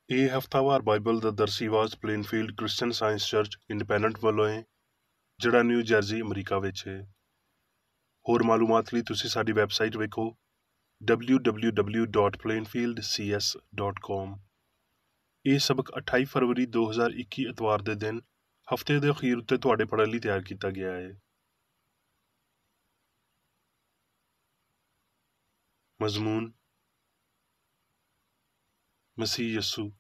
ਇਹ ਹਫ਼ਤਾਵਾਰ ਬਾਈਬਲ ਦਾ ਦਰਸੀਵਾਜ਼ Plainfield Christian Science Church Independent ਵੱਲੋਂ ਹੈ, ਜਿਹੜਾ ਨਿਊ ਜਰਸੀ ਅਮਰੀਕਾ ਵਿੱਚ ਹੈ। ਹੋਰ ਮਾਲੂਮਾਤ ਲਈ ਤੁਸੀਂ ਸਾਡੀ ਵੈਬਸਾਈਟ ਵੇਖੋ www.plainfieldcs.com। ਇਹ ਸਬਕ 28 ਫਰਵਰੀ 2021 ਐਤਵਾਰ ਦੇ ਦਿਨ ਹਫ਼ਤੇ ਦੇ ਅਖੀਰ ਉੱਤੇ ਤੁਹਾਡੇ ਪੜ੍ਹਨ ਲਈ ਤਿਆਰ ਕੀਤਾ ਗਿਆ ਹੈ। ਮਜ਼ਮੂਨ: ਮਸੀਹ ਯਸੂ।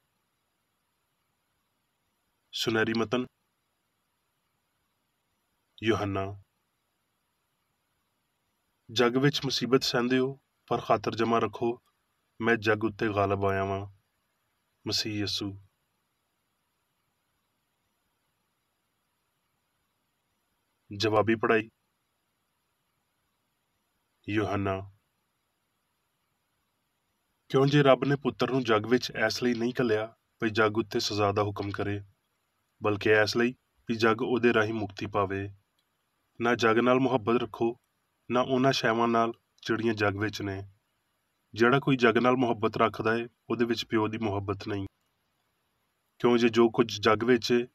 ਸੁਨਹਿਰੀ ਮਤਨ: ਯੋਹੰਨਾ। ਜੱਗ ਵਿੱਚ ਮੁਸੀਬਤ ਸਹਿੰਦੇ ਹੋ, ਪਰ ਖਾਤਰ ਜਮਾ ਰੱਖੋ, ਮੈਂ ਜੱਗ ਉੱਤੇ ਗਾਲਬ ਆਇਆ ਵਾਂ। ਮਸੀਹ ਯਸੂ। ਜਵਾਬੀ ਪੜ੍ਹਾਈ: ਯੋਹੰਨਾ। ਕਿਉਂ ਜੇ ਰੱਬ ਨੇ ਪੁੱਤਰ ਨੂੰ ਜੱਗ ਵਿੱਚ ਇਸ ਲਈ ਨਹੀਂ ਘੱਲਿਆ ਵੀ ਜੱਗ ਉੱਤੇ ਸਜ਼ਾ ਦਾ ਹੁਕਮ ਕਰੇ, ਬਲਕਿ ਇਸ ਲਈ ਵੀ ਜੱਗ ਉਹਦੇ ਰਾਹੀਂ ਮੁਕਤੀ ਪਾਵੇ। ਨਾ ਜੱਗ ਨਾਲ ਮੁਹੱਬਤ ਰੱਖੋ, ਨਾ ਉਹਨਾਂ ਸ਼ੈਵਾਂ ਨਾਲ ਜਿਹੜੀਆਂ ਜੱਗ ਵਿੱਚ ਨੇ। ਜਿਹੜਾ ਕੋਈ ਜੱਗ ਨਾਲ ਮੁਹੱਬਤ ਰੱਖਦਾ ਏ, ਉਹਦੇ ਵਿੱਚ ਪਿਓ ਦੀ ਮੁਹੱਬਤ ਨਹੀਂ। ਕਿਉਂ ਜੇ ਜੋ ਕੁਝ ਜੱਗ ਵਿੱਚ ਏ,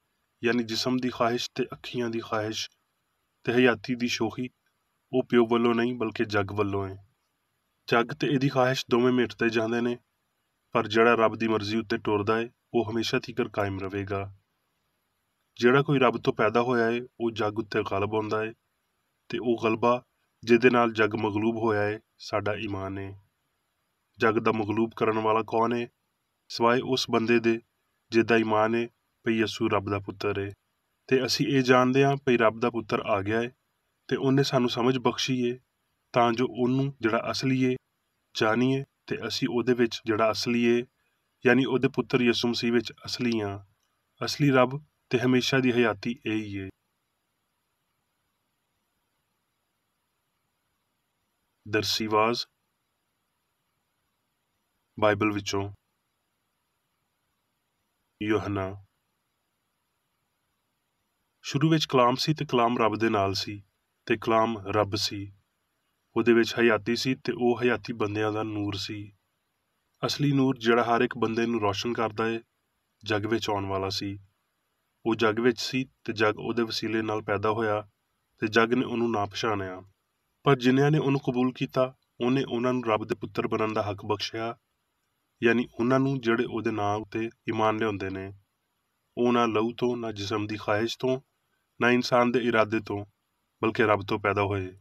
ਯਾਨੀ ਜਿਸਮ ਦੀ ਖਾਹਿਸ਼ ਤੇ ਅੱਖੀਆਂ ਦੀ ਖਾਹਿਸ਼ ਤੇ ਹਯਾਤੀ ਦੀ ਸ਼ੋਖੀ, ਉਹ ਪਿਓ ਵੱਲੋਂ ਨਹੀਂ ਬਲਕਿ ਜੱਗ ਵੱਲੋਂ ਏ। ਜੱਗ ਤੇ ਇਹਦੀ ਖਾਹਿਸ਼ ਦੋਵੇਂ ਮਿਟਦੇ ਜਾਂਦੇ ਨੇ, ਪਰ ਜਿਹੜਾ ਰੱਬ ਦੀ ਮਰਜ਼ੀ ਉੱਤੇ ਟੁਰਦਾ ਏ, ਉਹ ਹਮੇਸ਼ਾ ਤੀਕਰ ਕਾਇਮ ਰਹੇਗਾ। ਜਿਹੜਾ ਕੋਈ ਰੱਬ ਤੋਂ ਪੈਦਾ ਹੋਇਆ ਏ, ਉਹ ਜੱਗ ਉੱਤੇ ਗਲਬ ਆਉਂਦਾ ਏ, ਤੇ ਉਹ ਗਲਬਾ ਜਿਹਦੇ ਨਾਲ ਜੱਗ ਮਗਲੂਬ ਹੋਇਆ ਏ, ਸਾਡਾ ਈਮਾਨ ਏ। ਜੱਗ ਦਾ ਮਗਲੂਬ ਕਰਨ ਵਾਲਾ ਕੌਣ ਏ, ਸਿਵਾਏ ਉਸ ਬੰਦੇ ਦੇ ਜਿਹਦਾ ਈਮਾਨ ਏ ਭਈ ਯਸੂ ਰੱਬ ਦਾ ਪੁੱਤਰ ਏ। ਤੇ ਅਸੀਂ ਇਹ ਜਾਣਦੇ ਹਾਂ ਭਈ ਰੱਬ ਦਾ ਪੁੱਤਰ ਆ ਗਿਆ ਏ, ਤੇ ਉਹਨੇ ਸਾਨੂੰ ਸਮਝ ਬਖਸ਼ੀ ਏ, ਤਾਂ ਜੋ ਉਹਨੂੰ ਜਿਹੜਾ ਅਸਲੀ ਏ ਜਾਣੀਏ, ਤੇ ਅਸੀਂ ਉਹਦੇ ਵਿੱਚ ਜਿਹੜਾ ਅਸਲੀ ਏ ਯਾਨੀ ਉਹਦੇ ਪੁੱਤਰ ਯਿਸੂ ਮਸੀਹ ਵਿੱਚ ਅਸਲੀ ਹਾਂ। ਅਸਲੀ ਰੱਬ ਤੇ ਹਮੇਸ਼ਾ ਦੀ ਹਯਾਤੀ ਇਹੀ ਏ। ਦਰਸੀਵਾਜ਼ ਬਾਈਬਲ ਵਿੱਚੋਂ ਯੋਹੰਨਾ। ਸ਼ੁਰੂ ਵਿੱਚ ਕਲਾਮ ਸੀ ਤੇ ਕਲਾਮ ਰੱਬ ਦੇ ਨਾਲ ਸੀ, ਤੇ ਕਲਾਮ ਰੱਬ ਸੀ। ਉਹਦੇ ਵਿੱਚ ਹਯਾਤੀ ਸੀ, ਤੇ ਉਹ ਹਯਾਤੀ ਬੰਦਿਆਂ ਦਾ ਨੂਰ ਸੀ। ਅਸਲੀ ਨੂਰ ਜਿਹੜਾ ਹਰ ਇੱਕ ਬੰਦੇ ਨੂੰ ਰੌਸ਼ਨ ਕਰਦਾ ਏ, ਜੱਗ ਵਿੱਚ ਆਉਣ ਵਾਲਾ ਸੀ। ਉਹ ਜੱਗ ਵਿੱਚ ਸੀ, ਤੇ ਜੱਗ ਉਹਦੇ ਵਸੀਲੇ ਨਾਲ ਪੈਦਾ ਹੋਇਆ, ਤੇ ਜੱਗ ਨੇ ਉਹਨੂੰ ਨਾ ਪਛਾਣਿਆ। ਪਰ ਜਿਨ੍ਹਾਂ ਨੇ ਉਹਨੂੰ ਕਬੂਲ ਕੀਤਾ, ਉਹਨੇ ਉਹਨਾਂ ਨੂੰ ਰੱਬ ਦੇ ਪੁੱਤਰ ਬਣਨ ਦਾ ਹੱਕ ਬਖਸ਼ਿਆ, ਯਾਨੀ ਉਹਨਾਂ ਨੂੰ ਜਿਹੜੇ ਉਹਦੇ ਨਾਂ ਉੱਤੇ ਈਮਾਨ ਲਿਆਉਂਦੇ ਨੇ। ਉਹ ਨਾ ਲਹੂ ਤੋਂ, ਨਾ ਜਿਸਮ ਦੀ ਖਾਹਿਸ਼ ਤੋਂ, ਨਾ ਇਨਸਾਨ ਦੇ ਇਰਾਦੇ ਤੋਂ, ਬਲਕਿ ਰੱਬ ਤੋਂ ਪੈਦਾ ਹੋਏ।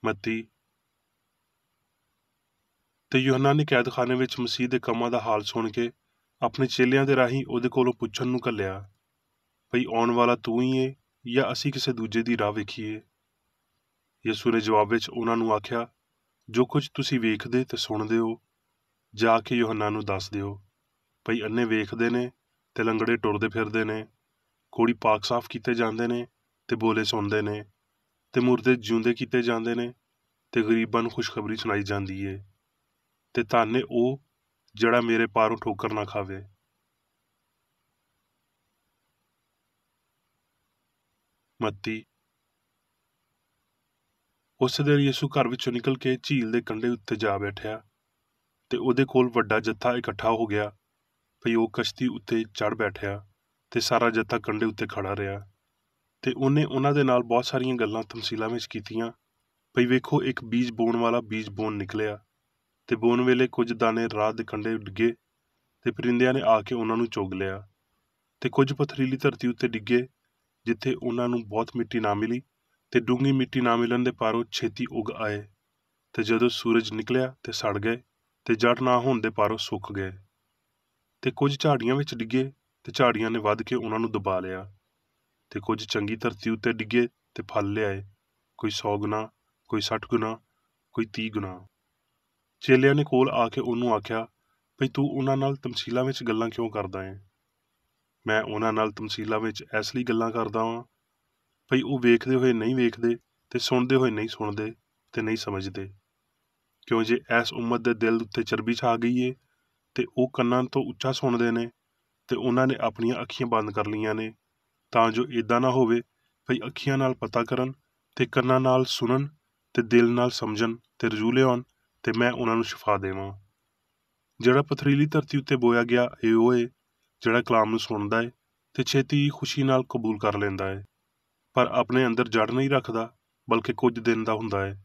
ਮੱਤੀ: ਤੇ ਯੋਹੰਨਾ ਨੇ ਕੈਦਖਾਨੇ ਵਿੱਚ ਮਸੀਹ ਦੇ ਕੰਮਾਂ ਦਾ ਹਾਲ ਸੁਣ ਕੇ ਆਪਣੇ ਚੇਲਿਆਂ ਦੇ ਰਾਹੀਂ ਉਹਦੇ ਕੋਲੋਂ ਪੁੱਛਣ ਨੂੰ ਘੱਲਿਆ ਭਈ ਆਉਣ ਵਾਲਾ ਤੂੰ ਹੀ ਏ, ਜਾਂ ਅਸੀਂ ਕਿਸੇ ਦੂਜੇ ਦੀ ਰਾਹ ਵੇਖੀਏ। ਯਿਸੂ ਨੇ ਜਵਾਬ ਵਿੱਚ ਉਹਨਾਂ ਨੂੰ ਆਖਿਆ, ਜੋ ਕੁਝ ਤੁਸੀਂ ਵੇਖਦੇ ਤੇ ਸੁਣਦੇ ਹੋ, ਜਾ ਕੇ ਯੋਹੰਨਾ ਨੂੰ ਦੱਸ ਦਿਓ ਭਈ ਅੰਨੇ ਵੇਖਦੇ ਨੇ, ਤੇ ਲੰਗੜੇ ਟੁਰਦੇ ਫਿਰਦੇ ਨੇ, ਕੋੜੀ ਪਾਕ ਸਾਫ਼ ਕੀਤੇ ਜਾਂਦੇ ਨੇ, ਤੇ ਬੋਲੇ ਸੁਣਦੇ ਨੇ, ਤੇ ਮੁਰਦੇ ਜਿਉਂਦੇ ਕੀਤੇ ਜਾਂਦੇ ਨੇ, ਤੇ ਗਰੀਬਾਂ ਨੂੰ ਖੁਸ਼ਖਬਰੀ ਸੁਣਾਈ ਜਾਂਦੀ ਏ। ਤੇ ਧੰਨ ਏ ਉਹ ਜਿਹੜਾ ਮੇਰੇ ਪਾਰੋਂ ਠੋਕਰ ਨਾ ਖਾਵੇ। ਮੱਤੀ: ਉਸ ਦਿਨ ਯਿਸੂ ਘਰ ਵਿੱਚੋਂ ਨਿਕਲ ਕੇ ਝੀਲ ਦੇ ਕੰਢੇ ਉੱਤੇ ਜਾ ਬੈਠਿਆ, ਤੇ ਉਹਦੇ ਕੋਲ ਵੱਡਾ ਜੱਥਾ ਇਕੱਠਾ ਹੋ ਗਿਆ ਭਈ ਉਹ ਕਸ਼ਤੀ ਉੱਤੇ ਚੜ੍ਹ ਬੈਠਿਆ, ਤੇ ਸਾਰਾ ਜੱਥਾ ਕੰਢੇ ਉੱਤੇ ਖੜਾ ਰਿਹਾ। ਤੇ ਉਹਨੇ ਉਹਨਾਂ ਦੇ ਨਾਲ ਬਹੁਤ ਸਾਰੀਆਂ ਗੱਲਾਂ ਤਮਸੀਲਾਂ ਵਿੱਚ ਕੀਤੀਆਂ ਭਈ ਵੇਖੋ, ਇੱਕ ਬੀਜ ਬੋਣ ਵਾਲਾ ਬੀਜ ਬੋਣ ਨਿਕਲਿਆ, ਤੇ ਬੋਣ ਵੇਲੇ ਕੁਝ ਦਾਣੇ ਰਾਹ ਦੇ ਕੰਢੇ ਡਿੱਗੇ, ਤੇ ਪਰਿੰਦਿਆਂ ਨੇ ਆ ਕੇ ਉਹਨਾਂ ਨੂੰ ਚੁਗ ਲਿਆ। ਤੇ ਕੁਝ ਪਥਰੀਲੀ ਧਰਤੀ ਉੱਤੇ ਡਿੱਗੇ, ਜਿੱਥੇ ਉਹਨਾਂ ਨੂੰ ਬਹੁਤ ਮਿੱਟੀ ਨਾ ਮਿਲੀ, ਤੇ ਡੂੰਘੀ ਮਿੱਟੀ ਨਾ ਮਿਲਣ ਦੇ ਪਾਰੋਂ ਛੇਤੀ ਉੱਗ ਆਏ, ਤੇ ਜਦੋਂ ਸੂਰਜ ਨਿਕਲਿਆ ਤੇ ਸੜ ਗਏ, ਤੇ ਜੜ ਨਾ ਹੋਣ ਦੇ ਪਾਰੋਂ ਸੁੱਕ ਗਏ। ਤੇ ਕੁਝ ਝਾੜੀਆਂ ਵਿੱਚ ਡਿੱਗੇ, ਤੇ ਝਾੜੀਆਂ ਨੇ ਵੱਧ ਕੇ ਉਹਨਾਂ ਨੂੰ ਦਬਾ ਲਿਆ। ਤੇ ਕੁਝ ਚੰਗੀ ਧਰਤੀ ਉੱਤੇ ਡਿੱਗੇ, ਤੇ ਫਲ ਲਿਆਏ, ਕੋਈ 100 ਗੁਣਾ, ਕੋਈ 60 ਗੁਣਾ, ਕੋਈ 30 ਗੁਣਾ। ਚੇਲਿਆਂ ਨੇ ਕੋਲ ਆ ਕੇ ਉਹਨੂੰ ਆਖਿਆ, ਭਈ ਤੂੰ ਉਹਨਾਂ ਨਾਲ ਤਮਸੀਲਾਂ ਵਿੱਚ ਗੱਲਾਂ ਕਿਉਂ ਕਰਦਾ ਏਂ? ਮੈਂ ਉਹਨਾਂ ਨਾਲ ਤਮਸੀਲਾਂ ਵਿੱਚ ਇਸ ਲਈ ਗੱਲਾਂ ਕਰਦਾ ਵਾਂ ਭਈ ਉਹ ਵੇਖਦੇ ਹੋਏ ਨਹੀਂ ਵੇਖਦੇ, ਤੇ ਸੁਣਦੇ ਹੋਏ ਨਹੀਂ ਸੁਣਦੇ, ਤੇ ਨਹੀਂ ਸਮਝਦੇ। ਕਿਉਂ ਜੇ ਇਸ ਉਮਤ ਦੇ ਦਿਲ ਉੱਤੇ ਚਰਬੀ ਛਾ ਗਈ ਏ, ਤੇ ਉਹ ਕੰਨਾਂ ਤੋਂ ਉੱਚਾ ਸੁਣਦੇ ਨੇ, ਤੇ ਉਹਨਾਂ ਨੇ ਆਪਣੀਆਂ ਅੱਖੀਆਂ ਬੰਦ ਕਰ ਲਈਆਂ ਨੇ, ਤਾਂ ਜੋ ਇੱਦਾਂ ਨਾ ਹੋਵੇ ਭਈ ਅੱਖੀਆਂ ਨਾਲ ਪਤਾ ਕਰਨ, ਤੇ ਕੰਨਾਂ ਨਾਲ ਸੁਣਨ, ਤੇ ਦਿਲ ਨਾਲ ਸਮਝਣ, ਤੇ ਰਜੂ ਲਿਆਉਣ, ਤੇ ਮੈਂ ਉਹਨਾਂ ਨੂੰ ਸ਼ਿਫਾ ਦੇਵਾਂ। ਜਿਹੜਾ ਪਥਰੀਲੀ ਧਰਤੀ ਉੱਤੇ ਬੋਇਆ ਗਿਆ ਇਹ ਉਹ ਏ ਜਿਹੜਾ ਕਲਾਮ ਨੂੰ ਸੁਣਦਾ ਏ ਤੇ ਛੇਤੀ ਹੀ ਖੁਸ਼ੀ ਨਾਲ ਕਬੂਲ ਕਰ ਲੈਂਦਾ ਏ, ਪਰ ਆਪਣੇ ਅੰਦਰ ਜੜ ਨਹੀਂ ਰੱਖਦਾ, ਬਲਕਿ ਕੁਝ ਦਿਨ ਦਾ ਹੁੰਦਾ ਏ।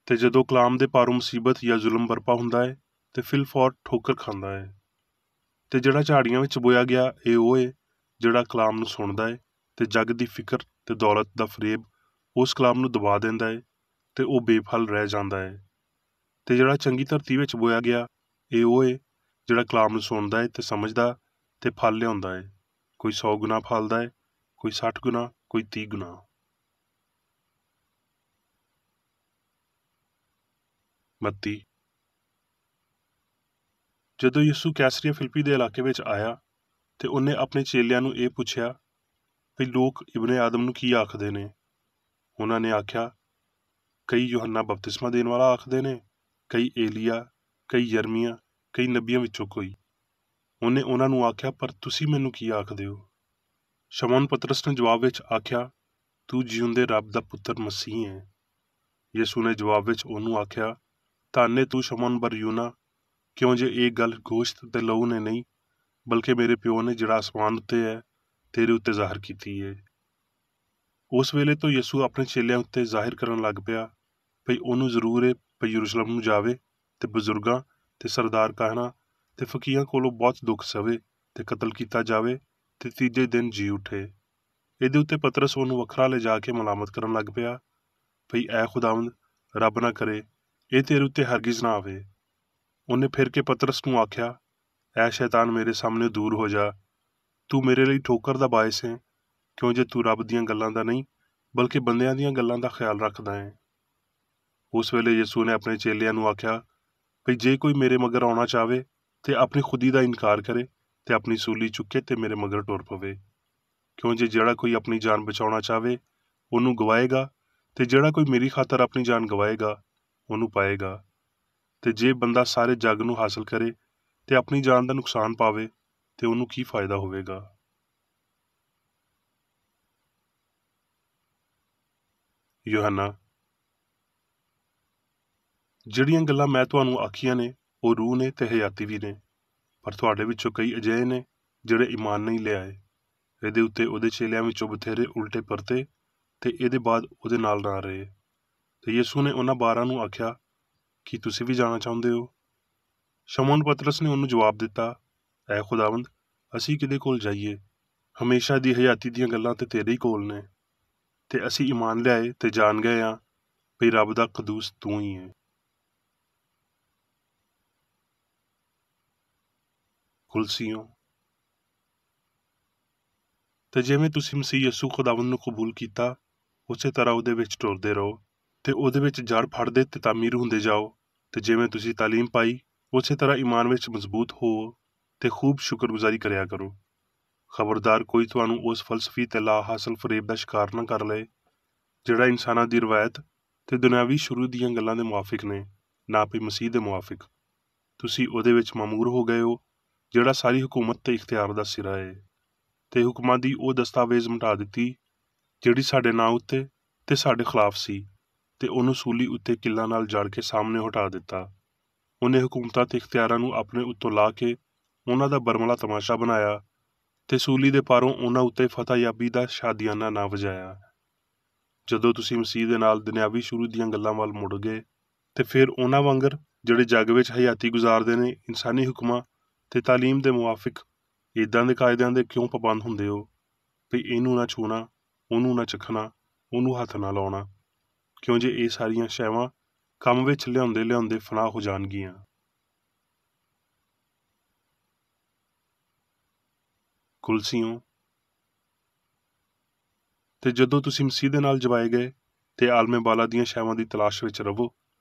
ਤੇ ਜਦੋਂ ਕਲਾਮ ਦੇ ਪਾਰੋਂ ਮੁਸੀਬਤ ਜਾਂ ਜ਼ੁਲਮ ਬਰਪਾ ਹੁੰਦਾ ਏ ਤੇ ਫਿਲਫੌਰ ਠੋਕਰ ਖਾਂਦਾ ਏ। ਤੇ ਜਿਹੜਾ ਝਾੜੀਆਂ ਵਿੱਚ ਬੋਇਆ ਗਿਆ ਇਹ ਉਹ ਏ ਜਿਹੜਾ ਕਲਾਮ ਨੂੰ ਸੁਣਦਾ ਏ ਤੇ ਜੱਗ ਦੀ ਫਿਕਰ ਤੇ ਦੌਲਤ ਦਾ ਫਰੇਬ ਉਸ ਕਲਾਮ ਨੂੰ ਦਬਾ ਦਿੰਦਾ ਏ ਤੇ ਉਹ ਬੇਫਲ ਰਹਿ ਜਾਂਦਾ ਏ। ਤੇ ਜਿਹੜਾ ਚੰਗੀ ਧਰਤੀ ਵਿੱਚ ਬੋਇਆ ਗਿਆ ਇਹ ਉਹ ਏ ਜਿਹੜਾ ਕਲਾਮ ਨੂੰ ਸੁਣਦਾ ਏ ਤੇ ਸਮਝਦਾ ਤੇ ਫਲ ਲਿਆਉਂਦਾ ਏ। ਕੋਈ 100 ਗੁਣਾ ਫਲਦਾ ਏ, ਕੋਈ 60 ਗੁਣਾ, ਕੋਈ 30 ਗੁਣਾ। ਮੱਤੀ। ਜਦੋਂ ਯਿਸੂ ਕੈਸਰੀਆ ਫਿਲਿੱਪੀ ਦੇ ਇਲਾਕੇ ਵਿੱਚ ਆਇਆ ਤੇ ਉਹਨੇ ਆਪਣੇ ਚੇਲਿਆਂ ਨੂੰ ਇਹ ਪੁੱਛਿਆ ਵੀ ਲੋਕ ਇਬਨੇ ਆਦਮ ਨੂੰ ਕੀ ਆਖਦੇ ਨੇ। ਉਹਨਾਂ ਨੇ ਆਖਿਆ, ਕਈ ਯੂਹੰਨਾ ਬਪਤਿਸਮਾ ਦੇਣ ਵਾਲਾ ਆਖਦੇ ਨੇ, ਕਈ ਏਲੀਆ, ਕਈ ਯਰਮੀਆ, ਕਈ ਨਬੀਆਂ ਵਿੱਚੋਂ ਕੋਈ। ਉਹਨੇ ਉਹਨਾਂ ਨੂੰ ਆਖਿਆ, ਪਰ ਤੁਸੀਂ ਮੈਨੂੰ ਕੀ ਆਖਦੇ ਹੋ? ਸ਼ਮੌਨ ਪਤਰਸ ਨੇ ਜਵਾਬ ਵਿੱਚ ਆਖਿਆ, ਤੂੰ ਜਿਉਂਦੇ ਰੱਬ ਦਾ ਪੁੱਤਰ ਮਸੀਹ ਹੈ। ਯਿਸੂ ਨੇ ਜਵਾਬ ਵਿੱਚ ਉਹਨੂੰ ਆਖਿਆ, ਧੰਨ ਏ ਤੂੰ ਸ਼ਮੌਨ ਬਰ-ਯੋਨਾ, ਕਿਉਂ ਜੇ ਇਹ ਗੱਲ ਗੋਸ਼ਤ ਤੇ ਲਹੂ ਨੇ ਨਹੀਂ, ਬਲਕਿ ਮੇਰੇ ਪਿਓ ਨੇ ਜਿਹੜਾ ਅਸਮਾਨ ਉੱਤੇ ਹੈ ਤੇਰੇ ਉੱਤੇ ਜ਼ਾਹਿਰ ਕੀਤੀ ਹੈ। ਉਸ ਵੇਲੇ ਤੋਂ ਯਿਸੂ ਆਪਣੇ ਚੇਲਿਆਂ ਉੱਤੇ ਜ਼ਾਹਿਰ ਕਰਨ ਲੱਗ ਪਿਆ ਭਈ ਉਹਨੂੰ ਜ਼ਰੂਰ ਏ ਭਈ ਯਰੂਸ਼ਲਮ ਨੂੰ ਜਾਵੇ ਤੇ ਬਜ਼ੁਰਗਾਂ ਤੇ ਸਰਦਾਰ ਕਾਹਨਾਂ ਤੇ ਫਕੀਰਾਂ ਕੋਲੋਂ ਬਹੁਤ ਦੁੱਖ ਸਵੇ ਤੇ ਕਤਲ ਕੀਤਾ ਜਾਵੇ ਤੇ ਤੀਜੇ ਦਿਨ ਜੀ ਉੱਠੇ। ਇਹਦੇ ਉੱਤੇ ਪਤਰਸ ਉਹਨੂੰ ਵੱਖਰਾ ਲਿਜਾ ਕੇ ਮਲਾਮਤ ਕਰਨ ਲੱਗ ਪਿਆ ਭਈ ਐ ਖੁਦਾਵੰਦ, ਰੱਬ ਨਾ ਕਰੇ ਇਹ ਤੇਰੇ ਉੱਤੇ ਹਰਗਿਜ਼ ਨਾ ਆਵੇ। ਉਹਨੇ ਫਿਰ ਕੇ ਪਤਰਸ ਨੂੰ ਆਖਿਆ, ਐ ਸ਼ੈਤਾਨ, ਮੇਰੇ ਸਾਹਮਣੇ ਦੂਰ ਹੋ ਜਾ, ਤੂੰ ਮੇਰੇ ਲਈ ਠੋਕਰ ਦਾ ਬਾਇਸ ਹੈ, ਕਿਉਂ ਜੇ ਤੂੰ ਰੱਬ ਦੀਆਂ ਗੱਲਾਂ ਦਾ ਨਹੀਂ ਬਲਕਿ ਬੰਦਿਆਂ ਦੀਆਂ ਗੱਲਾਂ ਦਾ ਖਿਆਲ ਰੱਖਦਾ ਹੈ। ਉਸ ਵੇਲੇ ਯਿਸੂ ਨੇ ਆਪਣੇ ਚੇਲਿਆਂ ਨੂੰ ਆਖਿਆ ਭਈ ਜੇ ਕੋਈ ਮੇਰੇ ਮਗਰ ਆਉਣਾ ਚਾਹਵੇ ਤੇ ਆਪਣੀ ਖੁਦੀ ਦਾ ਇਨਕਾਰ ਕਰੇ ਤੇ ਆਪਣੀ ਸੂਲੀ ਚੁੱਕੇ ਤੇ ਮੇਰੇ ਮਗਰ ਟੁਰ ਪਵੇ। ਕਿਉਂ ਜੇ ਜਿਹੜਾ ਕੋਈ ਆਪਣੀ ਜਾਨ ਬਚਾਉਣਾ ਚਾਹਵੇ ਉਹਨੂੰ ਗਵਾਏਗਾ, ਤੇ ਜਿਹੜਾ ਕੋਈ ਮੇਰੀ ਖਾਤਰ ਆਪਣੀ ਜਾਨ ਗਵਾਏਗਾ ਉਹਨੂੰ ਪਾਏਗਾ। ਤੇ ਜੇ ਬੰਦਾ ਸਾਰੇ ਜੱਗ ਨੂੰ ਹਾਸਲ ਕਰੇ ਤੇ ਆਪਣੀ ਜਾਨ ਦਾ ਨੁਕਸਾਨ ਪਾਵੇ ਤੇ ਉਹਨੂੰ ਕੀ ਫਾਇਦਾ ਹੋਵੇਗਾ। ਯੂਹੰਨਾ। ਜਿਹੜੀਆਂ ਗੱਲਾਂ ਮੈਂ ਤੁਹਾਨੂੰ ਆਖੀਆਂ ਨੇ ਉਹ ਰੂਹ ਨੇ ਤੇ ਹਯਾਤੀ ਵੀ ਨੇ, ਪਰ ਤੁਹਾਡੇ ਵਿੱਚੋਂ ਕਈ ਅਜਿਹੇ ਨੇ ਜਿਹੜੇ ਈਮਾਨ ਨਹੀਂ ਲਿਆਏ। ਇਹਦੇ ਉੱਤੇ ਉਹਦੇ ਚੇਲਿਆਂ ਵਿੱਚੋਂ ਬਥੇਰੇ ਉਲਟੇ ਪਰਤੇ ਤੇ ਇਹਦੇ ਬਾਅਦ ਉਹਦੇ ਨਾਲ ਨਾ ਰਹੇ। ਤੇ ਯਿਸੂ ਨੇ ਉਹਨਾਂ 12 ਨੂੰ ਆਖਿਆ, ਕੀ ਤੁਸੀਂ ਵੀ ਜਾਣਾ ਚਾਹੁੰਦੇ ਹੋ? ਸ਼ਮੌਨ ਪਤਰਸ ਨੇ ਉਹਨੂੰ ਜਵਾਬ ਦਿੱਤਾ, ਐ ਖੁਦਾਵੰਦ, ਅਸੀਂ ਕਿਹਦੇ ਕੋਲ ਜਾਈਏ? ਹਮੇਸ਼ਾ ਦੀ ਹਯਾਤੀ ਦੀਆਂ ਗੱਲਾਂ ਤੇ ਤੇਰੇ ਹੀ ਕੋਲ ਨੇ, ਤੇ ਅਸੀਂ ਈਮਾਨ ਲਿਆਏ ਤੇ ਜਾਣ ਗਏ ਹਾਂ ਵੀ ਰੱਬ ਦਾ ਕਦੂਸ ਤੂੰ ਹੀ ਹੈ। ਕੁਲਸੀਓ। ਤੇ ਜਿਵੇਂ ਤੁਸੀਂ ਮਸੀਹ ਯਿਸੂ ਖੁਦਾਵੰਦ ਨੂੰ ਕਬੂਲ ਕੀਤਾ, ਉਸੇ ਤਰ੍ਹਾਂ ਉਹਦੇ ਵਿੱਚ ਟੁਰਦੇ ਰਹੋ ਤੇ ਉਹਦੇ ਵਿੱਚ ਜੜ ਫੜਦੇ ਤੇ ਤਾਮੀਰ ਹੁੰਦੇ ਜਾਓ। ਤੇ ਜਿਵੇਂ ਤੁਸੀਂ ਤਾਲੀਮ ਪਾਈ ਉਸੇ ਤਰ੍ਹਾਂ ਈਮਾਨ ਵਿੱਚ ਮਜ਼ਬੂਤ ਹੋ ਤੇ ਖੂਬ ਸ਼ੁਕਰਗੁਜ਼ਾਰੀ ਕਰਿਆ ਕਰੋ। ਖਬਰਦਾਰ ਕੋਈ ਤੁਹਾਨੂੰ ਉਸ ਫਲਸਫੀ ਤੇ ਲਾ ਹਾਸਲ ਫਰੇਬ ਦਾ ਸ਼ਿਕਾਰ ਨਾ ਕਰ ਲਏ ਜਿਹੜਾ ਇਨਸਾਨਾਂ ਦੀ ਰਵਾਇਤ ਤੇ ਦੁਨਿਆਵੀ ਸ਼ੁਰੂ ਦੀਆਂ ਗੱਲਾਂ ਦੇ ਮੁਆਫਿਕ ਨੇ, ਨਾ ਵੀ ਮਸੀਹ ਦੇ ਮੁਆਫਿਕ। ਤੁਸੀਂ ਉਹਦੇ ਵਿੱਚ ਮਾਮੂਰ ਹੋ ਗਏ ਹੋ ਜਿਹੜਾ ਸਾਰੀ ਹਕੂਮਤ ਤੇ ਇਖਤਿਆਰ ਦਾ ਸਿਰਾ ਹੈ, ਤੇ ਹੁਕਮਾਂ ਦੀ ਉਹ ਦਸਤਾਵੇਜ਼ ਮਿਟਾ ਦਿੱਤੀ ਜਿਹੜੀ ਸਾਡੇ ਨਾਂ ਉੱਤੇ ਤੇ ਸਾਡੇ ਖਿਲਾਫ ਸੀ, ਤੇ ਉਹਨੂੰ ਸੂਲੀ ਉੱਤੇ ਕਿੱਲਾਂ ਨਾਲ ਜੜ ਕੇ ਸਾਹਮਣੇ ਹਟਾ ਦਿੱਤਾ। ਉਹਨੇ ਹਕੂਮਤਾਂ ਤੇ ਇਖਤਿਆਰਾਂ ਨੂੰ ਆਪਣੇ ਉੱਤੋਂ ਲਾ ਕੇ ਉਹਨਾਂ ਦਾ ਬਰਮਲਾ ਤਮਾਸ਼ਾ ਬਣਾਇਆ ਤੇ ਸੂਲੀ ਦੇ ਪਾਰੋਂ ਉਹਨਾਂ ਉੱਤੇ ਫਤਿਹਯਾਬੀ ਦਾ ਸ਼ਾਦੀਆਨਾ ਨਾਂ ਵਜਾਇਆ। ਜਦੋਂ ਤੁਸੀਂ ਮਸੀਹ ਦੇ ਨਾਲ ਦੁਨਿਆਵੀ ਸ਼ੁਰੂ ਦੀਆਂ ਗੱਲਾਂ ਵੱਲ ਮੁੜ ਗਏ ਤੇ ਫਿਰ ਉਹਨਾਂ ਵਾਂਗਰ ਜਿਹੜੇ ਜੱਗ ਵਿੱਚ ਹਯਾਤੀ ਗੁਜ਼ਾਰਦੇ ਨੇ ਇਨਸਾਨੀ ਹੁਕਮਾਂ ਤੇ ਤਾਲੀਮ ਦੇ ਮੁਆਫਿਕ ਇੱਦਾਂ ਦੇ ਕਾਇਦਿਆਂ ਦੇ ਕਿਉਂ ਪਾਬੰਦ ਹੁੰਦੇ ਹੋ ਵੀ ਇਹਨੂੰ ਨਾ ਛੂਣਾ, ਉਹਨੂੰ ਨਾ ਚਖਣਾ, ਉਹਨੂੰ ਹੱਥ ਨਾ ਲਾਉਣਾ, ਕਿਉਂ ਜੇ ਇਹ ਸਾਰੀਆਂ ਸ਼ੈਵਾਂ ਕੰਮ ਵਿੱਚ ਲਿਆਉਂਦੇ ਲਿਆਉਂਦੇ ਫਨਾਹ ਹੋ ਜਾਣਗੀਆਂ। ਕੁਲਸੀਓ। ਤੇ ਜਦੋਂ ਤੁਸੀਂ ਮਸੀਹ ਦੇ ਨਾਲ ਜਵਾਏ ਗਏ ਤੇ ਆਲਮੇ ਬਾਲਾ ਦੀਆਂ ਸ਼ੈਵਾਂ ਦੀ ਤਲਾਸ਼ ਵਿੱਚ ਰਵੋ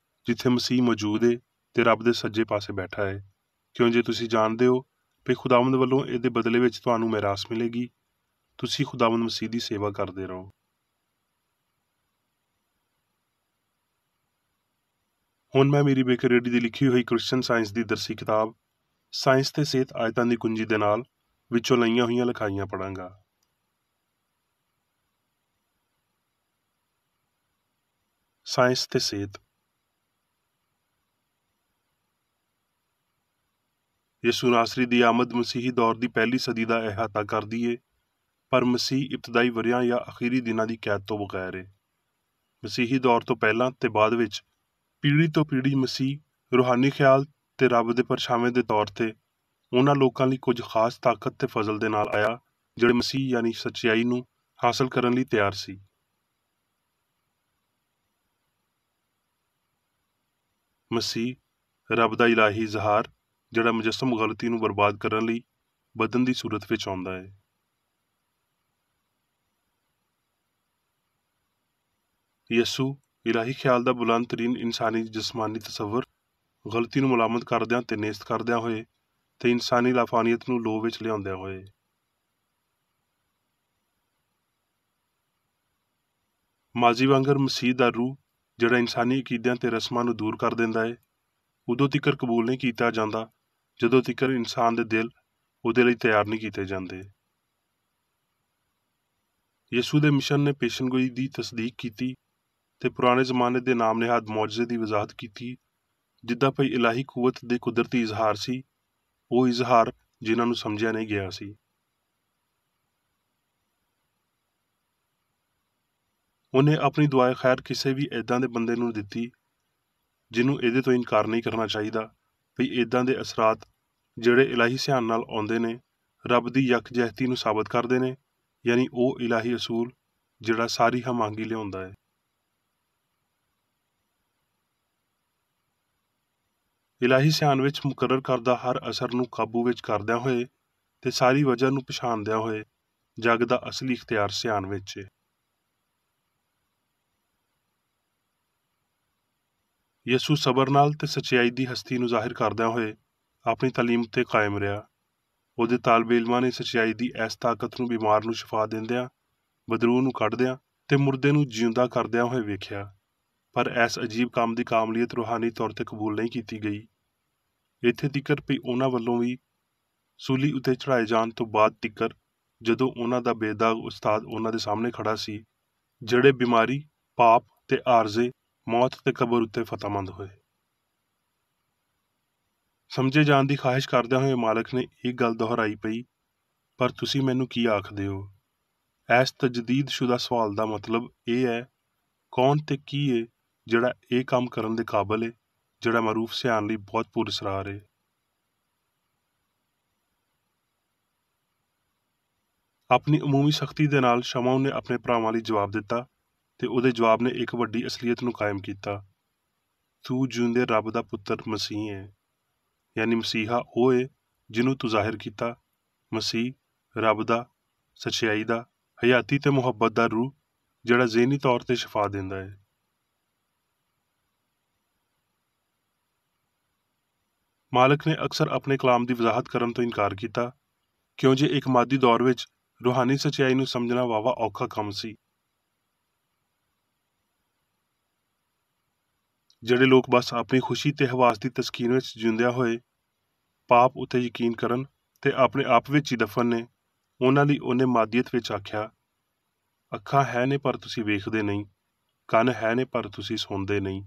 ਜਿੱਥੇ ਮਸੀਹ ਮੌਜੂਦ ਏ ਤੇ ਰੱਬ ਦੇ ਸੱਜੇ ਪਾਸੇ ਬੈਠਾ ਹੈ, ਕਿਉਂ ਜੇ ਤੁਸੀਂ ਜਾਣਦੇ ਹੋ ਵੀ ਖੁਦਾਵੰਦ ਵੱਲੋਂ ਇਹਦੇ ਬਦਲੇ ਵਿੱਚ ਤੁਹਾਨੂੰ ਮਿਰਾਸ ਮਿਲੇਗੀ। ਤੁਸੀਂ ਖੁਦਾਵੰਦ ਮਸੀਹ ਦੀ ਸੇਵਾ ਕਰਦੇ ਰਹੋ। ਹੁਣ ਮੈਂ ਮੇਰੀ ਬੇਕਰ ਰੇਡੀ ਦੀ ਲਿਖੀ ਹੋਈ ਕ੍ਰਿਸਚਨ ਸਾਇੰਸ ਦੀ ਦਰਸੀ ਕਿਤਾਬ ਸਾਇੰਸ ਤੇ ਸਿਹਤ ਆਇਤਾਂ ਦੀ ਕੁੰਜੀ ਦੇ ਨਾਲ ਵਿੱਚੋਂ ਲਈਆਂ ਹੋਈਆਂ ਲਿਖਾਈਆਂ ਪੜਾਂਗਾ। ਸਾਇੰਸ ਤੇ ਸਿਹਤ। ਯਿਸੂ ਨਾਸਰੀ ਦੀ ਆਮਦ ਮਸੀਹੀ ਦੌਰ ਦੀ ਪਹਿਲੀ ਸਦੀ ਦਾ ਅਹਾਤਾ ਕਰਦੀ ਏ, ਪਰ ਮਸੀਹ ਇਬਤਦਾਈ ਵਰ੍ਹਿਆਂ ਜਾਂ ਅਖੀਰੀ ਦਿਨਾਂ ਦੀ ਕੈਦ ਤੋਂ ਬਗੈਰ ਏ। ਮਸੀਹੀ ਦੌਰ ਤੋਂ ਪਹਿਲਾਂ ਤੇ ਬਾਅਦ ਵਿੱਚ ਪੀੜ੍ਹੀ ਤੋਂ ਪੀੜ੍ਹੀ ਮਸੀਹ ਰੂਹਾਨੀ ਖਿਆਲ ਤੇ ਰੱਬ ਦੇ ਪਰਛਾਵੇਂ ਦੇ ਤੌਰ ਤੇ ਉਹਨਾਂ ਲੋਕਾਂ ਲਈ ਕੁਝ ਖਾਸ ਤਾਕਤ ਤੇ ਫਜ਼ਲ ਦੇ ਨਾਲ ਆਇਆ ਜਿਹੜੇ ਮਸੀਹ ਯਾਨੀ ਸੱਚਾਈ ਨੂੰ ਹਾਸਲ ਕਰਨ ਲਈ ਤਿਆਰ ਸੀ। ਮਸੀਹ ਰੱਬ ਦਾ ਇਲਾਹੀ ਇਜ਼ਹਾਰ ਜਿਹੜਾ ਮੁਜੱਸਮ ਗਲਤੀ ਨੂੰ ਬਰਬਾਦ ਕਰਨ ਲਈ ਬਦਨ ਦੀ ਸੂਰਤ ਵਿੱਚ ਆਉਂਦਾ ਹੈ। ਯਿਸੂ ਇਲਾਹੀ ਖਿਆਲ ਦਾ ਬੁਲੰਦ ਤਰੀਨ ਇਨਸਾਨੀ ਜਿਸਮਾਨੀ ਤਸੱਵਰ ਗਲਤੀ ਨੂੰ ਮੁਲਾਮਤ ਕਰਦਿਆਂ ਤੇ ਨੇਸਤ ਕਰਦਿਆਂ ਹੋਏ ਤੇ ਇਨਸਾਨੀ ਲਾਫਾਨੀਅਤ ਨੂੰ ਲੋਹ ਵਿੱਚ ਲਿਆਉਂਦਿਆਂ ਹੋਏ। ਮਾਜ਼ੀ ਵਾਂਗਰ ਮਸੀਹ ਦਾ ਰੂਹ ਜਿਹੜਾ ਇਨਸਾਨੀ ਅਕੀਦਿਆਂ ਤੇ ਰਸਮਾਂ ਨੂੰ ਦੂਰ ਕਰ ਦਿੰਦਾ ਹੈ, ਉਦੋਂ ਤੀਕਰ ਕਬੂਲ ਨਹੀਂ ਕੀਤਾ ਜਾਂਦਾ ਜਦੋਂ ਤੀਕਰ ਇਨਸਾਨ ਦੇ ਦਿਲ ਉਹਦੇ ਲਈ ਤਿਆਰ ਨਹੀਂ ਕੀਤੇ ਜਾਂਦੇ। ਯਿਸੂ ਦੇ ਮਿਸ਼ਨ ਨੇ ਪੇਸ਼ਨਗੋਈ ਦੀ ਤਸਦੀਕ ਕੀਤੀ ਤੇ ਪੁਰਾਣੇ ਜ਼ਮਾਨੇ ਦੇ ਨਾਮ ਨਿਹਾਦ ਮੌਜਜ਼ੇ ਦੀ ਵਜ਼ਾਹਤ ਕੀਤੀ, ਜਿੱਦਾਂ ਪਈ ਇਲਾਹੀ ਕੂਵਤ ਦੇ ਕੁਦਰਤੀ ਇਜ਼ਹਾਰ ਸੀ, ਉਹ ਇਜ਼ਹਾਰ ਜਿਨ੍ਹਾਂ ਨੂੰ ਸਮਝਿਆ ਨਹੀਂ ਗਿਆ ਸੀ। ਉਹਨੇ ਆਪਣੀ ਦੁਆਏ ਖੈਰ ਕਿਸੇ ਵੀ ਇੱਦਾਂ ਦੇ ਬੰਦੇ ਨੂੰ ਦਿੱਤੀ ਜਿਹਨੂੰ ਇਹਦੇ ਤੋਂ ਇਨਕਾਰ ਨਹੀਂ ਕਰਨਾ ਚਾਹੀਦਾ ਵੀ ਇੱਦਾਂ ਦੇ ਅਸਰਾਤ ਜਿਹੜੇ ਇਲਾਹੀ ਸਿਆਣ ਨਾਲ ਆਉਂਦੇ ਨੇ ਰੱਬ ਦੀ ਯਕਜਹਿਤੀ ਨੂੰ ਸਾਬਤ ਕਰਦੇ ਨੇ, ਯਾਨੀ ਉਹ ਇਲਾਹੀ ਅਸੂਲ ਜਿਹੜਾ ਸਾਰੀ ਹਮਾਂਗੀ ਲਿਆਉਂਦਾ ਹੈ। ਇਲਾਹੀ ਸਿਆਣ ਵਿੱਚ ਮੁਕਰਰ ਕਰਦਾ ਹਰ ਅਸਰ ਨੂੰ ਕਾਬੂ ਵਿੱਚ ਕਰਦਿਆਂ ਹੋਏ ਤੇ ਸਾਰੀ ਵਜ੍ਹਾ ਨੂੰ ਪਛਾਣਦਿਆਂ ਹੋਏ ਜੱਗ ਦਾ ਅਸਲੀ ਇਖਤਿਆਰ ਸਿਆਣ ਵਿੱਚ ਹੈ। ਯਿਸੂ ਸਬਰ ਨਾਲ ਤੇ ਸੱਚਾਈ ਦੀ ਹਸਤੀ ਨੂੰ ਜ਼ਾਹਿਰ ਕਰਦਿਆਂ ਹੋਏ ਆਪਣੀ ਤਾਲੀਮ ਤੇ ਕਾਇਮ ਰਿਹਾ। ਉਹਦੇ ਤਾਲਬੇ ਇਲਮਾਂ ਨੇ ਸੱਚਾਈ ਦੀ ਇਸ ਤਾਕਤ ਨੂੰ ਬਿਮਾਰ ਨੂੰ ਸ਼ਿਫਾ ਦਿੰਦਿਆਂ, ਬਦਰੂ ਨੂੰ ਕੱਢਦਿਆਂ ਤੇ ਮੁਰਦੇ ਨੂੰ ਜਿਉਂਦਾ ਕਰਦਿਆਂ ਹੋਏ ਵੇਖਿਆ, ਪਰ ਇਸ ਅਜੀਬ ਕੰਮ ਦੀ ਕਾਮਲੀਅਤ ਰੂਹਾਨੀ ਤੌਰ ਤੇ ਕਬੂਲ ਨਹੀਂ ਕੀਤੀ ਗਈ। ਇੱਥੇ ਤੀਕਰ ਵੀ ਉਹਨਾਂ ਵੱਲੋਂ ਵੀ ਸੂਲੀ ਉੱਤੇ ਚੜ੍ਹਾਏ ਜਾਣ ਤੋਂ ਬਾਅਦ ਤੀਕਰ ਜਦੋਂ ਉਹਨਾਂ ਦਾ ਬੇਦਾਗ ਉਸਤਾਦ ਉਹਨਾਂ ਦੇ ਸਾਹਮਣੇ ਖੜਾ ਸੀ, ਜਿਹੜੇ ਬਿਮਾਰੀ, ਪਾਪ ਤੇ ਆਰਜ਼ੇ, ਮੌਤ ਤੇ ਕਬਰ ਉੱਤੇ ਫਤਹਮੰਦ ਹੋਏ। ਸਮਝੇ ਜਾਣ ਦੀ ਖਾਹਿਸ਼ ਕਰਦਿਆਂ ਹੋਏ ਮਾਲਕ ਨੇ ਇਹ ਗੱਲ ਦੁਹਰਾਈ ਪਈ, ਪਰ ਤੁਸੀਂ ਮੈਨੂੰ ਕੀ ਆਖਦੇ ਹੋ? ਇਸ ਤਜਦੀਦਸ਼ੁਦਾ ਸਵਾਲ ਦਾ ਮਤਲਬ ਇਹ ਹੈ, ਕੌਣ ਤੇ ਕੀ ਏ ਜਿਹੜਾ ਇਹ ਕੰਮ ਕਰਨ ਦੇ ਕਾਬਲ ਏ, ਜਿਹੜਾ ਮਰੂਫ ਸਿਆਣ ਲਈ ਬਹੁਤ ਪੁਰਸਰਾਰ ਏ। ਆਪਣੀ ਅਮੂਮੀ ਸਖਤੀ ਦੇ ਨਾਲ ਸ਼ਮਾਉਨ ਨੇ ਆਪਣੇ ਭਰਾਵਾਂ ਲਈ ਜਵਾਬ ਦਿੱਤਾ ਤੇ ਉਹਦੇ ਜਵਾਬ ਨੇ ਇੱਕ ਵੱਡੀ ਅਸਲੀਅਤ ਨੂੰ ਕਾਇਮ ਕੀਤਾ। ਤੂੰ ਜਿਉਂਦੇ ਰੱਬ ਦਾ ਪੁੱਤਰ ਮਸੀਹ ਹੈ, ਯਾਨੀ ਮਸੀਹਾ ਉਹ ਏ ਜਿਹਨੂੰ ਤੂੰ ਜ਼ਾਹਿਰ ਕੀਤਾ। ਮਸੀਹ ਰੱਬ ਦਾ, ਸੱਚਾਈ ਦਾ, ਹਯਾਤੀ ਤੇ ਮੁਹੱਬਤ ਦਾ ਰੂਹ ਜਿਹੜਾ ਜ਼ਹਿਨੀ ਤੌਰ ਤੇ ਸ਼ਿਫਾ ਦਿੰਦਾ ਹੈ। ਮਾਲਕ ਨੇ ਅਕਸਰ ਆਪਣੇ ਕਲਾਮ ਦੀ ਵਜ਼ਾਹਤ ਕਰਨ ਤੋਂ ਇਨਕਾਰ ਕੀਤਾ, ਕਿਉਂ ਜੇ ਇੱਕ ਮਾਦੀ ਦੌਰ ਵਿੱਚ ਰੂਹਾਨੀ ਸੱਚਾਈ ਨੂੰ ਸਮਝਣਾ ਵਾਵਾ ਔਖਾ ਕੰਮ ਸੀ। ਜਿਹੜੇ ਲੋਕ ਬਸ ਆਪਣੀ ਖੁਸ਼ੀ ਤੇ ਹਵਾਸ ਦੀ ਤਸਕੀਨ ਵਿੱਚ ਜਿਉਂਦਿਆਂ ਹੋਏ ਪਾਪ ਉੱਤੇ ਯਕੀਨ ਕਰਨ ਤੇ ਆਪਣੇ ਆਪ ਵਿੱਚ ਹੀ ਦਫਨ ਨੇ, ਉਹਨਾਂ ਲਈ ਉਹਨੇ ਮਾਦੀਅਤ ਵਿੱਚ ਆਖਿਆ, ਅੱਖਾਂ ਹੈ ਨੇ ਪਰ ਤੁਸੀਂ ਵੇਖਦੇ ਨਹੀਂ, ਕੰਨ ਹੈ ਨੇ ਪਰ ਤੁਸੀਂ ਸੁਣਦੇ ਨਹੀਂ,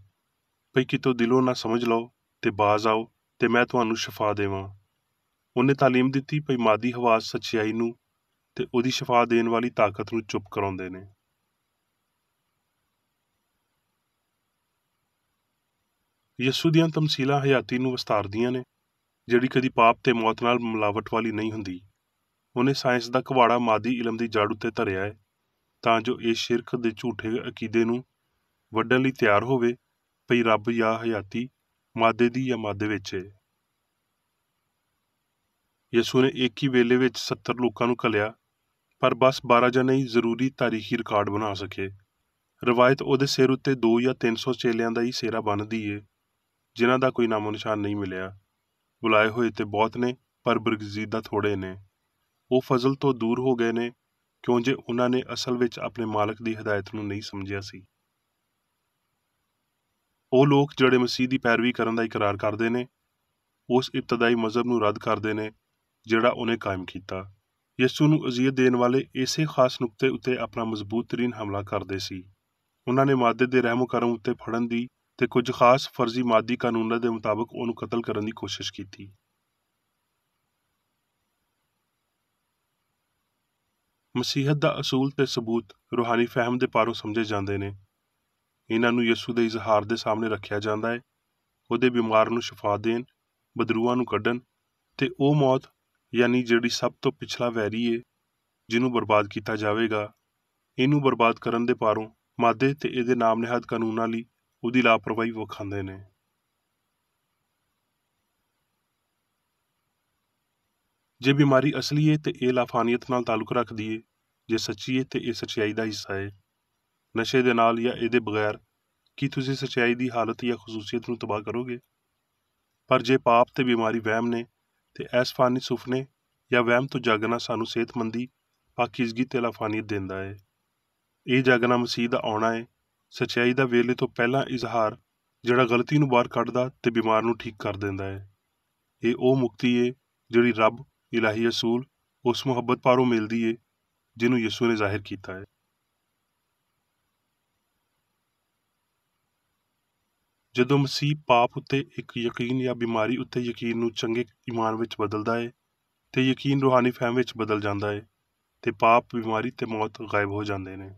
ਭਈ ਕਿਤੋਂ ਦਿਲੋਂ ਨਾ ਸਮਝ ਲਓ ਤੇ ਬਾਜ਼ ਆਓ ਤੇ ਮੈਂ ਤੁਹਾਨੂੰ ਸ਼ਿਫਾ ਦੇਵਾਂ। ਉਹਨੇ ਤਾਲੀਮ ਦਿੱਤੀ ਭਈ ਮਾਦੀ ਹਵਾਸ ਸੱਚਾਈ ਨੂੰ ਤੇ ਉਹਦੀ ਸ਼ਿਫਾ ਦੇਣ ਵਾਲੀ ਤਾਕਤ ਨੂੰ ਚੁੱਪ ਕਰਾਉਂਦੇ ਨੇ। ਯਿਸੂ ਦੀਆਂ ਤਮਸੀਲਾਂ ਹਯਾਤੀ ਨੂੰ ਵਿਸਤਾਰਦੀਆਂ ਨੇ, ਜਿਹੜੀ ਕਦੀ ਪਾਪ ਤੇ ਮੌਤ ਨਾਲ ਮਿਲਾਵਟ ਵਾਲੀ ਨਹੀਂ ਹੁੰਦੀ। ਉਹਨੇ ਸਾਇੰਸ ਦਾ ਕੁਹਾੜਾ ਮਾਦੀ ਇਲਮ ਦੀ ਜੜ ਉੱਤੇ ਧਰਿਆ ਹੈ, ਤਾਂ ਜੋ ਇਹ ਸ਼ਿਰਕ ਦੇ ਝੂਠੇ ਅਕੀਦੇ ਨੂੰ ਵੱਢਣ ਲਈ ਤਿਆਰ ਹੋਵੇ ਭਈ ਰੱਬ ਜਾਂ ਹਯਾਤੀ ਮਾਦੇ ਦੀ ਜਾਂ ਮਾਦੇ ਵਿੱਚ ਹੈ। ਯਿਸੂ ਨੇ ਇੱਕ ਹੀ ਵੇਲੇ ਵਿੱਚ 70 ਲੋਕਾਂ ਨੂੰ ਘੱਲਿਆ, ਪਰ ਬਸ 12 ਜਣੇ ਹੀ ਜ਼ਰੂਰੀ ਤਾਰੀਖੀ ਰਿਕਾਰਡ ਬਣਾ ਸਕੇ। ਰਵਾਇਤ ਉਹਦੇ ਸਿਰ ਉੱਤੇ 200 ਜਾਂ 300 ਚੇਲਿਆਂ ਦਾ ਹੀ ਸੇਰਾ ਬੰਨ੍ਹਦੀ ਏ, ਜਿਨ੍ਹਾਂ ਦਾ ਕੋਈ ਨਾਮੋ ਨਿਸ਼ਾਨ ਨਹੀਂ ਮਿਲਿਆ। ਬੁਲਾਏ ਹੋਏ ਤੇ ਬਹੁਤ ਨੇ, ਪਰ ਬਰਗਜ਼ੀਦਾ ਥੋੜ੍ਹੇ ਨੇ। ਉਹ ਫਜ਼ਲ ਤੋਂ ਦੂਰ ਹੋ ਗਏ ਨੇ, ਕਿਉਂ ਜੇ ਉਹਨਾਂ ਨੇ ਅਸਲ ਵਿੱਚ ਆਪਣੇ ਮਾਲਕ ਦੀ ਹਦਾਇਤ ਨੂੰ ਨਹੀਂ ਸਮਝਿਆ ਸੀ। ਉਹ ਲੋਕ ਜਿਹੜੇ ਮਸੀਹ ਦੀ ਪੈਰਵੀ ਕਰਨ ਦਾ ਇਕਰਾਰ ਕਰਦੇ ਨੇ, ਉਸ ਇਬਤਦਾਈ ਮਜ਼ਹਬ ਨੂੰ ਰੱਦ ਕਰਦੇ ਨੇ ਜਿਹੜਾ ਉਹਨੇ ਕਾਇਮ ਕੀਤਾ। ਯਿਸੂ ਨੂੰ ਅਜ਼ੀਅਤ ਦੇਣ ਵਾਲੇ ਇਸੇ ਖਾਸ ਨੁਕਤੇ ਉੱਤੇ ਆਪਣਾ ਮਜ਼ਬੂਤ ਤਰੀਨ ਹਮਲਾ ਕਰਦੇ ਸੀ। ਉਹਨਾਂ ਨੇ ਮਾਦੇ ਦੇ ਰਹਿਮੋ ਕਰਮ ਉੱਤੇ ਫੜਨ ਦੀ ਤੇ ਕੁਝ ਖਾਸ ਫਰਜ਼ੀ ਮਾਦੀ ਕਾਨੂੰਨਾਂ ਦੇ ਮੁਤਾਬਕ ਉਹਨੂੰ ਕਤਲ ਕਰਨ ਦੀ ਕੋਸ਼ਿਸ਼ ਕੀਤੀ। ਮਸੀਹਤ ਦਾ ਅਸੂਲ ਤੇ ਸਬੂਤ ਰੂਹਾਨੀ ਫਹਿਮ ਦੇ ਪਾਰੋਂ ਸਮਝੇ ਜਾਂਦੇ ਨੇ। ਇਹਨਾਂ ਨੂੰ ਯਿਸੂ ਦੇ ਇਜ਼ਹਾਰ ਦੇ ਸਾਹਮਣੇ ਰੱਖਿਆ ਜਾਂਦਾ ਹੈ। ਉਹਦੇ ਬਿਮਾਰ ਨੂੰ ਸ਼ਿਫਾ ਦੇਣ, ਬਦਰੂਆਂ ਨੂੰ ਕੱਢਣ ਤੇ ਉਹ ਮੌਤ ਯਾਨੀ ਜਿਹੜੀ ਸਭ ਤੋਂ ਪਿਛਲਾ ਵੈਰੀ ਏ, ਜਿਹਨੂੰ ਬਰਬਾਦ ਕੀਤਾ ਜਾਵੇਗਾ, ਇਹਨੂੰ ਬਰਬਾਦ ਕਰਨ ਦੇ ਪਾਰੋਂ ਮਾਦੇ ਤੇ ਇਹਦੇ ਨਾਮ ਨਿਹਾਦ ਕਾਨੂੰਨਾਂ ਲਈ ਉਹਦੀ ਲਾਪਰਵਾਹੀ ਵਿਖਾਉਂਦੇ ਨੇ। ਜੇ ਬਿਮਾਰੀ ਅਸਲੀ ਏ ਤੇ ਇਹ ਲਾਫਾਨੀਅਤ ਨਾਲ ਤਾਲੁਕ ਰੱਖਦੀ ਏ, ਜੇ ਸੱਚੀ ਏ ਤੇ ਇਹ ਸੱਚਾਈ ਦਾ ਹਿੱਸਾ ਏ। ਨਸ਼ੇ ਦੇ ਨਾਲ ਜਾਂ ਇਹਦੇ ਬਗੈਰ ਕੀ ਤੁਸੀਂ ਸੱਚਾਈ ਦੀ ਹਾਲਤ ਜਾਂ ਖਸੂਸੀਅਤ ਨੂੰ ਤਬਾਹ ਕਰੋਗੇ? ਪਰ ਜੇ ਪਾਪ ਤੇ ਬਿਮਾਰੀ ਵਹਿਮ ਨੇ ਤੇ ਐਸ ਫਾਨੀ ਸੁਪਨੇ ਜਾਂ ਵਹਿਮ ਤੋਂ ਜਾਗਣਾ ਸਾਨੂੰ ਸਿਹਤਮੰਦੀ, ਪਾਕੀਜ਼ਗੀ ਤੇ ਲਾਫਾਨੀਅਤ ਦਿੰਦਾ ਏ। ਇਹ ਜਾਗਣਾ ਮਸੀਹ ਦਾ ਆਉਣਾ ਏ, ਸੱਚਾਈ ਦਾ ਵੇਲੇ ਤੋਂ ਪਹਿਲਾਂ ਇਜ਼ਹਾਰ ਜਿਹੜਾ ਗਲਤੀ ਨੂੰ ਬਾਹਰ ਕੱਢਦਾ ਤੇ ਬਿਮਾਰ ਨੂੰ ਠੀਕ ਕਰ ਦਿੰਦਾ ਏ। ਇਹ ਉਹ ਮੁਕਤੀ ਏ ਜਿਹੜੀ ਰੱਬ ਇਲਾਹੀ ਅਸੂਲ ਉਸ ਮੁਹੱਬਤ ਪਾਰੋਂ ਮਿਲਦੀ ਏ ਜਿਹਨੂੰ ਯਿਸੂ ਨੇ ਜ਼ਾਹਿਰ ਕੀਤਾ ਹੈ। ਜਦੋਂ ਮਸੀਹ ਪਾਪ ਉੱਤੇ ਇੱਕ ਯਕੀਨ ਜਾਂ ਬਿਮਾਰੀ ਉੱਤੇ ਯਕੀਨ ਨੂੰ ਚੰਗੇ ਈਮਾਨ ਵਿੱਚ ਬਦਲਦਾ ਏ ਤੇ ਯਕੀਨ ਰੂਹਾਨੀ ਫਹਿਮ ਵਿੱਚ ਬਦਲ ਜਾਂਦਾ ਏ ਤੇ ਪਾਪ, ਬਿਮਾਰੀ ਤੇ ਮੌਤ ਗਾਇਬ ਹੋ ਜਾਂਦੇ ਨੇ।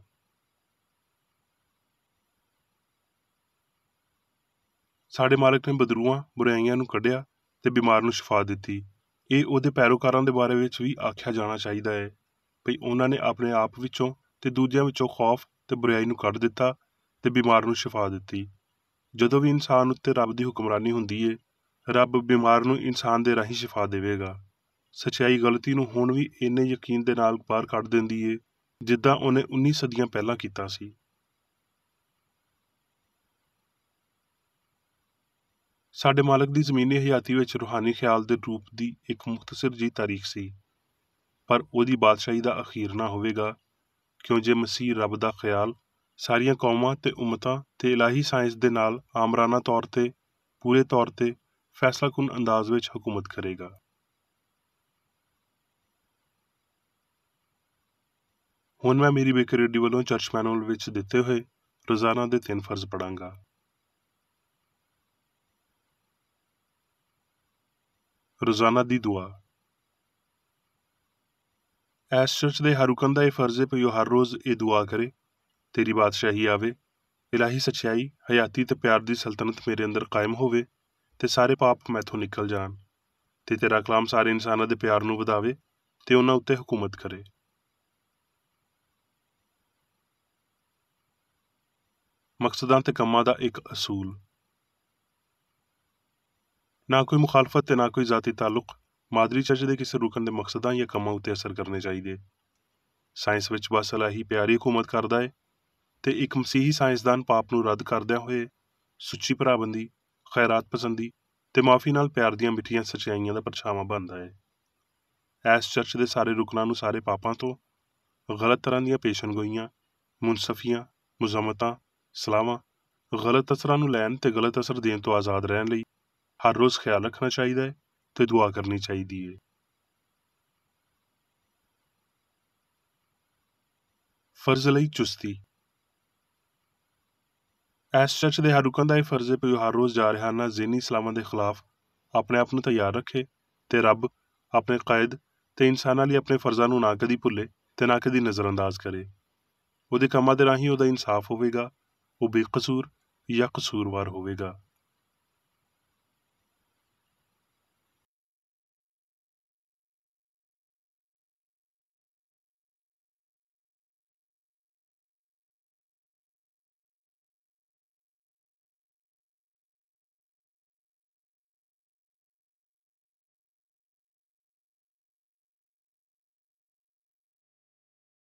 ਸਾਡੇ ਮਾਲਕ ਨੇ ਬਦਰੂਆਂ, ਬੁਰਾਈਆਂ ਨੂੰ ਕੱਢਿਆ ਤੇ ਬਿਮਾਰ ਨੂੰ ਸ਼ਿਫਾ ਦਿੱਤੀ। ਇਹ ਉਹਦੇ ਪੈਰੋਕਾਰਾਂ ਦੇ ਬਾਰੇ ਵਿੱਚ ਵੀ ਆਖਿਆ ਜਾਣਾ ਚਾਹੀਦਾ ਹੈ ਭਈ ਉਹਨਾਂ ਨੇ ਆਪਣੇ ਆਪ ਵਿੱਚੋਂ ਤੇ ਦੂਜਿਆਂ ਵਿੱਚੋਂ ਖੌਫ ਤੇ ਬੁਰਾਈ ਨੂੰ ਕੱਢ ਦਿੱਤਾ ਤੇ ਬਿਮਾਰ ਨੂੰ ਸ਼ਿਫਾ ਦਿੱਤੀ। ਜਦੋਂ ਵੀ ਇਨਸਾਨ ਉੱਤੇ ਰੱਬ ਦੀ ਹੁਕਮਰਾਨੀ ਹੁੰਦੀ ਏ, ਰੱਬ ਬਿਮਾਰ ਨੂੰ ਇਨਸਾਨ ਦੇ ਰਾਹੀਂ ਸ਼ਿਫਾ ਦੇਵੇਗਾ। ਸੱਚਾਈ ਗਲਤੀ ਨੂੰ ਹੁਣ ਵੀ ਇੰਨੇ ਯਕੀਨ ਦੇ ਨਾਲ ਬਾਹਰ ਕੱਢ ਦਿੰਦੀ ਏ ਜਿੱਦਾਂ ਉਹਨੇ 19 ਸਦੀਆਂ ਪਹਿਲਾਂ ਕੀਤਾ ਸੀ। ਸਾਡੇ ਮਾਲਕ ਦੀ ਜ਼ਮੀਨੀ ਹਯਾਤੀ ਵਿੱਚ ਰੂਹਾਨੀ ਖਿਆਲ ਦੇ ਰੂਪ ਦੀ ਇੱਕ ਮੁਖਤਸਰ ਜਿਹੀ ਤਾਰੀਖ ਸੀ, ਪਰ ਉਹਦੀ ਬਾਦਸ਼ਾਹੀ ਦਾ ਅਖੀਰ ਨਾ ਹੋਵੇਗਾ, ਕਿਉਂ ਜੇ ਮਸੀਹ ਰੱਬ ਦਾ ਖਿਆਲ ਸਾਰੀਆਂ ਕੌਮਾਂ ਤੇ ਉਮਤਾਂ ਤੇ ਇਲਾਹੀ ਸਾਇੰਸ ਦੇ ਨਾਲ ਆਮਰਾਨਾ ਤੌਰ ਤੇ, ਪੂਰੇ ਤੌਰ ਤੇ ਫੈਸਲਾਕੁਨ ਅੰਦਾਜ਼ ਵਿੱਚ ਹਕੂਮਤ ਕਰੇਗਾ। ਹੁਣ ਮੈਂ ਮੇਰੀ ਬੇਕਰੇਡੀ ਵੱਲੋਂ ਚਰਚ ਮੈਨੂਅਲ ਵਿੱਚ ਦਿੱਤੇ ਹੋਏ ਰੋਜ਼ਾਨਾ ਦੇ 3 ਫਰਜ਼ ਪੜਾਂਗਾ। ਰੋਜ਼ਾਨਾ ਦੀ ਦੁਆ। ਐਸ ਚਰਚ ਦੇ ਹਰ ਰੁਕਨ ਦਾ ਇਹ ਫਰਜ਼ ਹੈ ਕਿ ਉਹ ਹਰ ਰੋਜ਼ ਇਹ ਦੁਆ ਕਰੇ, ਤੇਰੀ ਬਾਦਸ਼ਾਹੀ ਆਵੇ, ਇਲਾਹੀ ਸੱਚਾਈ, ਹਯਾਤੀ ਤੇ ਪਿਆਰ ਦੀ ਸਲਤਨਤ ਮੇਰੇ ਅੰਦਰ ਕਾਇਮ ਹੋਵੇ ਤੇ ਸਾਰੇ ਪਾਪ ਮੈਥੋਂ ਨਿਕਲ ਜਾਣ ਤੇ ਤੇਰਾ ਕਲਾਮ ਸਾਰੇ ਇਨਸਾਨਾਂ ਦੇ ਪਿਆਰ ਨੂੰ ਵਧਾਵੇ ਤੇ ਉਹਨਾਂ ਉੱਤੇ ਹਕੂਮਤ ਕਰੇ। ਮਕਸਦਾਂ ਤੇ ਕੰਮਾਂ ਦਾ ਇੱਕ ਅਸੂਲ। ਨਾ ਕੋਈ ਮੁਖਾਲਫਤ ਤੇ ਨਾ ਕੋਈ ਜ਼ਾਤੀ ਤਾਲੁਕ ਮਾਦਰੀ ਚਰਚ ਦੇ ਕਿਸੇ ਰੁਕਨ ਦੇ ਮਕਸਦਾਂ ਜਾਂ ਕੰਮਾਂ ਉੱਤੇ ਅਸਰ ਕਰਨੇ ਚਾਹੀਦੇ। ਸਾਇੰਸ ਵਿੱਚ ਬਸ ਇਲਾਹੀ ਪਿਆਰੀ ਹਕੂਮਤ ਕਰਦਾ ਹੈ ਤੇ ਇੱਕ ਮਸੀਹੀ ਸਾਇੰਸਦਾਨ ਪਾਪ ਨੂੰ ਰੱਦ ਕਰਦਿਆਂ ਹੋਏ ਸੁੱਚੀ ਭਰਾਬੰਦੀ, ਖੈਰਾਤ ਪਸੰਦੀ ਤੇ ਮਾਫੀ ਨਾਲ ਪਿਆਰ ਦੀਆਂ ਮਿੱਠੀਆਂ ਸੱਚਾਈਆਂ ਦਾ ਪਰਛਾਵਾਂ ਬਣਦਾ ਹੈ। ਐਸ ਚਰਚ ਦੇ ਸਾਰੇ ਰੁਕਨਾਂ ਨੂੰ ਸਾਰੇ ਪਾਪਾਂ ਤੋਂ, ਗਲਤ ਤਰ੍ਹਾਂ ਦੀਆਂ ਪੇਸ਼ਨਗੋਈਆਂ, ਮੁਨਸਫੀਆਂ, ਮੁਜ਼ਮਤਾਂ, ਸਲਾਹਾਂ, ਗਲਤ ਅਸਰਾਂ ਨੂੰ ਲੈਣ ਤੇ ਗਲਤ ਅਸਰ ਦੇਣ ਤੋਂ ਆਜ਼ਾਦ ਰਹਿਣ ਲਈ ਹਰ ਰੋਜ਼ ਖਿਆਲ ਰੱਖਣਾ ਚਾਹੀਦਾ ਹੈ ਤੇ ਦੁਆ ਕਰਨੀ ਚਾਹੀਦੀ ਹੈ। ਫਰਜ਼ ਲਈ ਚੁਸਤੀ। ਐਸ ਚਰਚ ਦੇ ਹਰ ਰੁਕਨ ਦਾ ਇਹ ਫਰਜ਼ ਹੈ ਕਿ ਉਹ ਹਰ ਰੋਜ਼ ਜਾਰਹਾਨਾ ਜ਼ਿਹਨੀ ਸਲਾਮਾਂ ਦੇ ਖਿਲਾਫ ਆਪਣੇ ਆਪ ਨੂੰ ਤਿਆਰ ਰੱਖੇ ਤੇ ਰੱਬ, ਆਪਣੇ ਕਾਇਦ ਤੇ ਇਨਸਾਨਾਂ ਲਈ ਆਪਣੇ ਫਰਜ਼ਾਂ ਨੂੰ ਨਾ ਕਦੀ ਭੁੱਲੇ ਤੇ ਨਾ ਕਦੀ ਨਜ਼ਰਅੰਦਾਜ਼ ਕਰੇ। ਉਹਦੇ ਕੰਮਾਂ ਦੇ ਰਾਹੀਂ ਉਹਦਾ ਇਨਸਾਫ ਹੋਵੇਗਾ, ਉਹ ਬੇਕਸੂਰ ਜਾਂ ਕਸੂਰਵਾਰ ਹੋਵੇਗਾ।